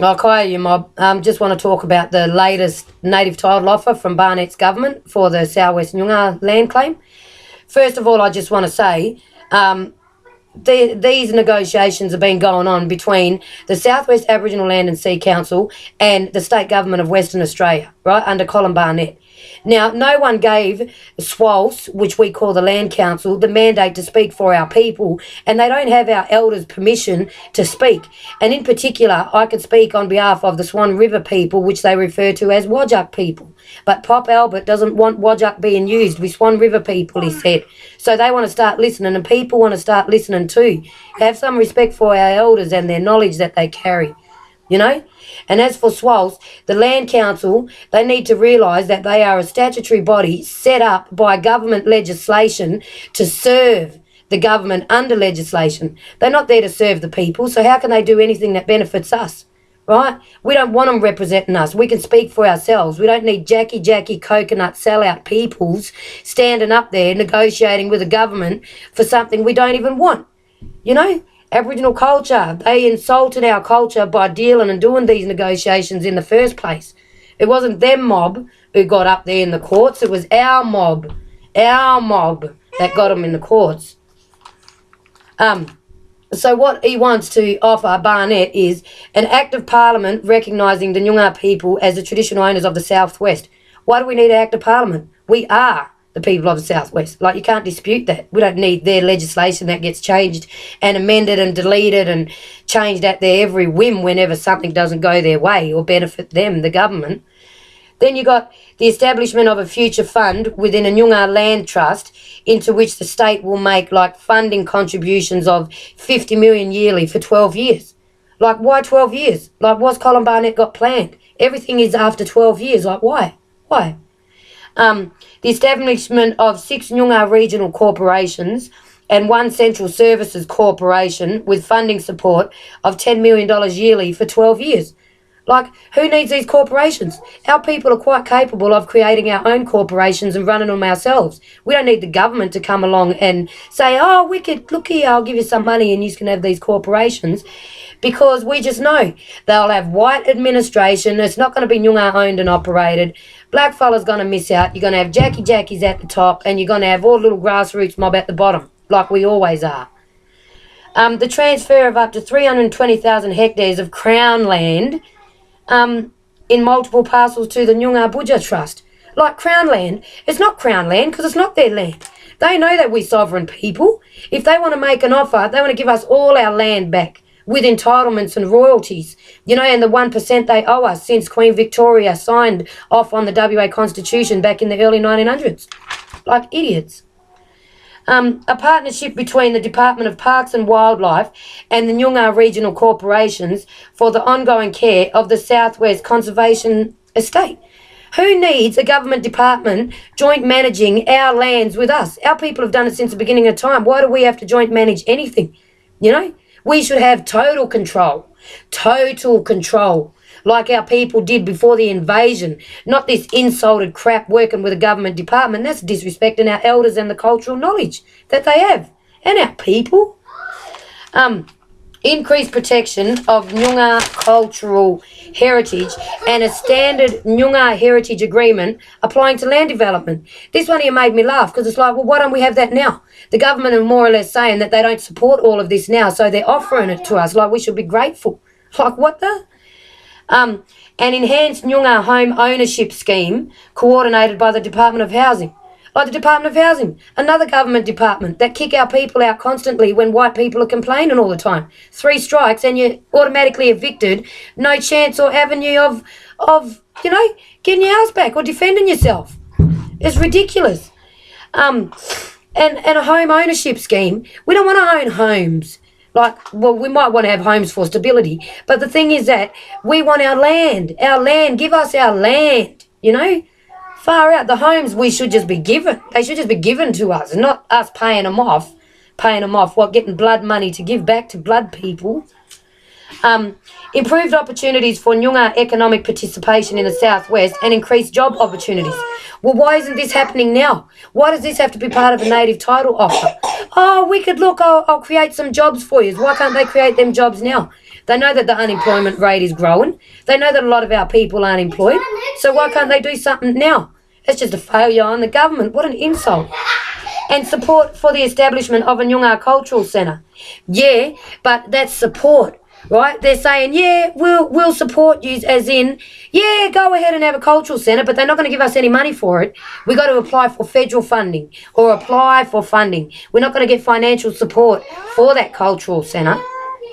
Okay, you mob. Just want to talk about the latest native title offer from Barnett's government for the Southwest Nyoongar land claim. First of all, I just want to say these negotiations have been going on between the Southwest Aboriginal Land and Sea Council and the state government of Western Australia, right, under Colin Barnett. Now, no one gave SWALS, which we call the Land Council, the mandate to speak for our people, and they don't have our elders' permission to speak. And in particular, I could speak on behalf of the Swan River people, which they refer to as Whadjuk people. But Pop Albert doesn't want Whadjuk being used with Swan River people, he said. So they want to start listening, and people want to start listening too. Have some respect for our elders and their knowledge that they carry, you know? And as for SWALS, the Land Council, they need to realise that they are a statutory body set up by government legislation to serve the government under legislation. They're not there to serve the people, so how can they do anything that benefits us, right? We don't want them representing us. We can speak for ourselves. We don't need Jackie coconut sellout peoples standing up there negotiating with the government for something we don't even want, you know? Aboriginal culture, they insulted our culture by dealing and doing these negotiations in the first place. It wasn't them mob who got up there in the courts, it was our mob that got them in the courts. So what he wants to offer Barnett is an act of parliament recognising the Nyoongar people as the traditional owners of the Southwest. Why do we need an act of parliament? We are the people of the Southwest. Like, you can't dispute that. We don't need their legislation that gets changed and amended and deleted and changed at their every whim whenever something doesn't go their way or benefit them, the government. Then you got the establishment of a future fund within a Nyoongar land trust into which the state will make like funding contributions of 50 million yearly for 12 years. Like, why 12 years? Like, what's Colin Barnett got planned? Everything is after 12 years. Like, why? Why? The establishment of 6 Nyoongar regional corporations and 1 central services corporation with funding support of $10 million yearly for 12 years. Like, who needs these corporations? Our people are quite capable of creating our own corporations and running them ourselves. We don't need the government to come along and say, oh, wicked, look here, I'll give you some money and you can have these corporations. Because we just know they'll have white administration. It's not going to be Nyoongar owned and operated. Blackfella's going to miss out. You're going to have Jackies at the top and you're going to have all the little grassroots mob at the bottom, like we always are. The transfer of up to 320,000 hectares of Crown land in multiple parcels to the Nyoongar Budja Trust. Like, Crown land, it's not Crown land because it's not their land. They know that we're sovereign people. If they want to make an offer, they want to give us all our land back with entitlements and royalties, you know, and the 1% they owe us since Queen Victoria signed off on the WA Constitution back in the early 1900s. Like idiots. A partnership between the Department of Parks and Wildlife and the Nyoongar Regional Corporations for the ongoing care of the Southwest Conservation Estate. Who needs a government department joint managing our lands with us? Our people have done it since the beginning of time. Why do we have to joint manage anything? You know? We should have total control, like our people did before the invasion, not this insulted crap working with a government department. That's disrespecting our elders and the cultural knowledge that they have, and our people. Increased protection of Nyoongar cultural heritage and a standard Nyoongar heritage agreement applying to land development. This one here made me laugh because it's like, well, why don't we have that now? The government are more or less saying that they don't support all of this now, so they're offering it to us like we should be grateful. Like, what the? An enhanced Nyoongar home ownership scheme coordinated by the Department of Housing. Like the Department of Housing, another government department that kick our people out constantly when white people are complaining all the time. 3 strikes and you're automatically evicted. No chance or avenue of you know, getting your house back or defending yourself. It's ridiculous. And a home ownership scheme. We don't want to own homes. Like, well, we might want to have homes for stability. But the thing is that we want our land. Our land. Give us our land, you know. Far out. The homes we should just be given. They should just be given to us, not us paying them off. What, getting blood money to give back to blood people. Improved opportunities for Nyoongar economic participation in the Southwest and increased job opportunities. Well, why isn't this happening now? Why does this have to be part of a native title offer? Oh, we could look, I'll create some jobs for you. Why can't they create them jobs now? They know that the unemployment rate is growing. They know that a lot of our people aren't employed. So why can't they do something now? It's just a failure on the government. What an insult. And support for the establishment of a Nyoongar Cultural Centre. Yeah, but that's support, right? They're saying, yeah, we'll support you, as in, yeah, go ahead and have a cultural centre, but they're not going to give us any money for it. We got to apply for federal funding or apply for funding. We're not going to get financial support for that cultural centre,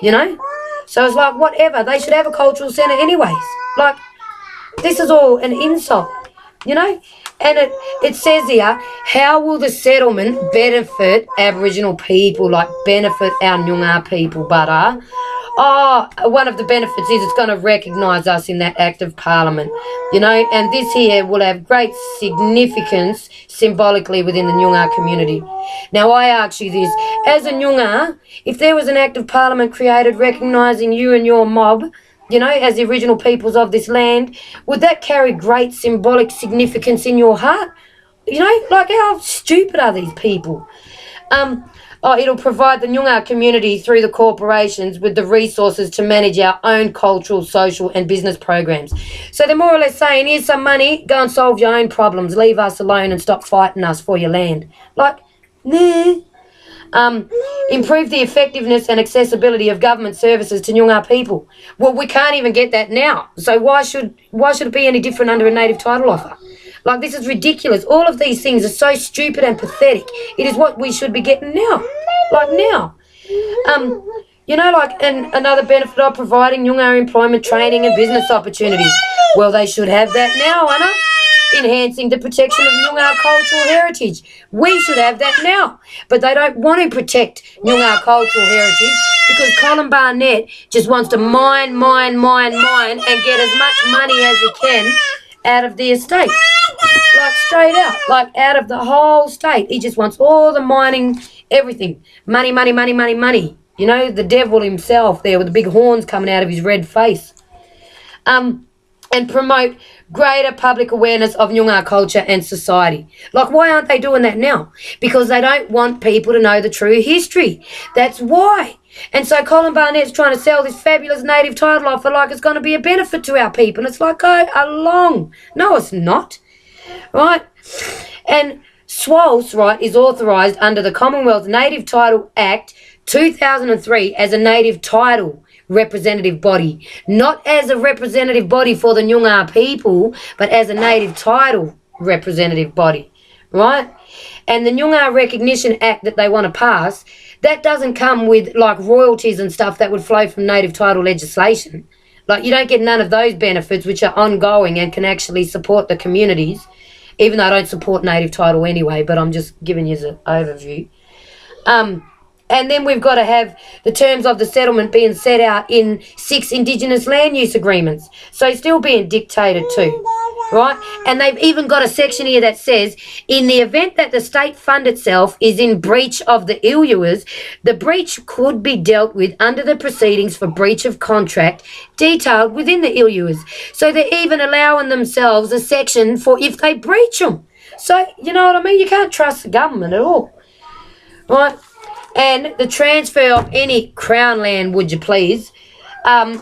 you know? So it's like, whatever. They should have a cultural centre anyways. Like, this is all an insult, you know? And it says here, how will the settlement benefit Aboriginal people, like benefit our Nyoongar people, butter? Oh, one of the benefits is it's going to recognise us in that Act of Parliament, you know, and this here will have great significance symbolically within the Nyoongar community. Now, I ask you this, as a Nyoongar, if there was an Act of Parliament created recognising you and your mob, you know, as the original peoples of this land, would that carry great symbolic significance in your heart? You know, like, how stupid are these people? It'll provide the Nyoongar community through the corporations with the resources to manage our own cultural, social and business programs. So they're more or less saying, here's some money, go and solve your own problems, leave us alone and stop fighting us for your land. Like, nah. Improve the effectiveness and accessibility of government services to Nyoongar people. Well, we can't even get that now. So why should it be any different under a native title offer? Like, this is ridiculous. All of these things are so stupid and pathetic. It is what we should be getting now. Like, now. You know, like, and another benefit of providing Nyoongar employment, training and business opportunities. Well, they should have that now, Anna. Enhancing the protection of Nyoongar cultural heritage. We should have that now. But they don't want to protect Nyoongar cultural heritage because Colin Barnett just wants to mine and get as much money as he can out of the estate. Like, straight out. Like, out of the whole state. He just wants all the mining, everything. Money. You know, the devil himself there with the big horns coming out of his red face. And promote greater public awareness of Nyoongar culture and society. Like, why aren't they doing that now? Because they don't want people to know the true history. That's why. And so Colin Barnett's trying to sell this fabulous native title offer like it's going to be a benefit to our people. And it's like, go along. No, it's not. Right? And SWALS, right, is authorised under the Commonwealth Native Title Act 2003 as a native title representative body, not as a representative body for the Nyoongar people, but as a native title representative body, right? And the Nyoongar Recognition Act that they want to pass, that doesn't come with like royalties and stuff that would flow from native title legislation. Like, you don't get none of those benefits, which are ongoing and can actually support the communities, even though I don't support native title anyway, but I'm just giving you an overview. And then we've got to have the terms of the settlement being set out in 6 Indigenous land use agreements. So still being dictated to, right? And they've even got a section here that says, in the event that the state fund itself is in breach of the ILUAs, the breach could be dealt with under the proceedings for breach of contract detailed within the ILUAs. So they're even allowing themselves a section for if they breach them. So, you know what I mean? You can't trust the government at all, right? And the transfer of any Crown land, would you please,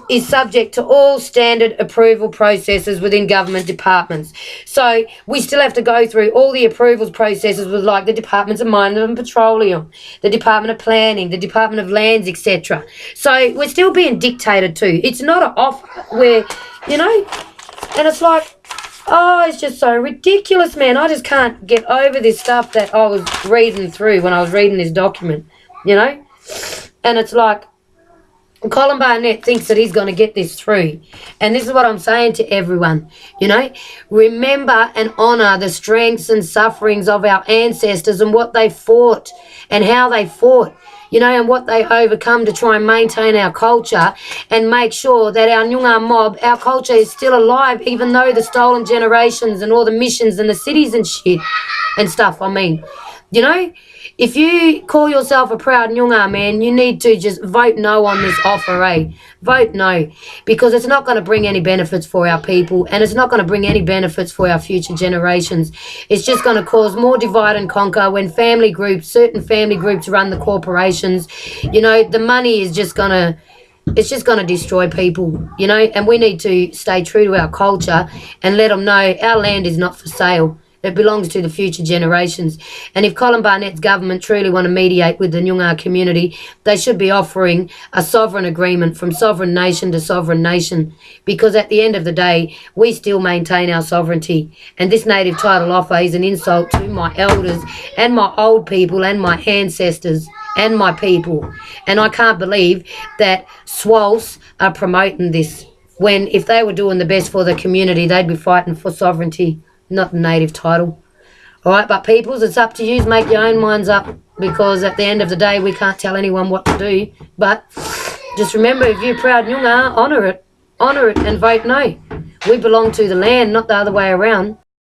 is subject to all standard approval processes within government departments. So we still have to go through all the approvals processes with like the Departments of Mining and Petroleum, the Department of Planning, the Department of Lands, etc. So we're still being dictated to. It's not an offer where, you know, and it's like, oh, it's just so ridiculous, man. I just can't get over this stuff that I was reading through when I was reading this document. You know, and it's like Colin Barnett thinks that he's going to get this through. And this is what I'm saying to everyone, you know, remember and honour the strengths and sufferings of our ancestors and what they fought and how they fought, you know, and what they overcome to try and maintain our culture and make sure that our Nyoongar mob, our culture is still alive, even though the stolen generations and all the missions and the cities and shit and stuff, I mean, you know. If you call yourself a proud Nyoongar, man, you need to just vote no on this offer, eh? Vote no, because it's not going to bring any benefits for our people and it's not going to bring any benefits for our future generations. It's just going to cause more divide and conquer when certain family groups run the corporations. You know, the money is just going to it's just going to destroy people, you know, and we need to stay true to our culture and let them know our land is not for sale. It belongs to the future generations. And if Colin Barnett's government truly want to mediate with the Nyoongar community, they should be offering a sovereign agreement from sovereign nation to sovereign nation, because at the end of the day, we still maintain our sovereignty. And this native title offer is an insult to my elders and my old people and my ancestors and my people. And I can't believe that swolts are promoting this, when if they were doing the best for the community, they'd be fighting for sovereignty, not the native title. All right, but peoples, it's up to you. Make your own minds up, because at the end of the day, we can't tell anyone what to do. But just remember, if you're proud Nyoongar, honour it and vote no. We belong to the land, not the other way around.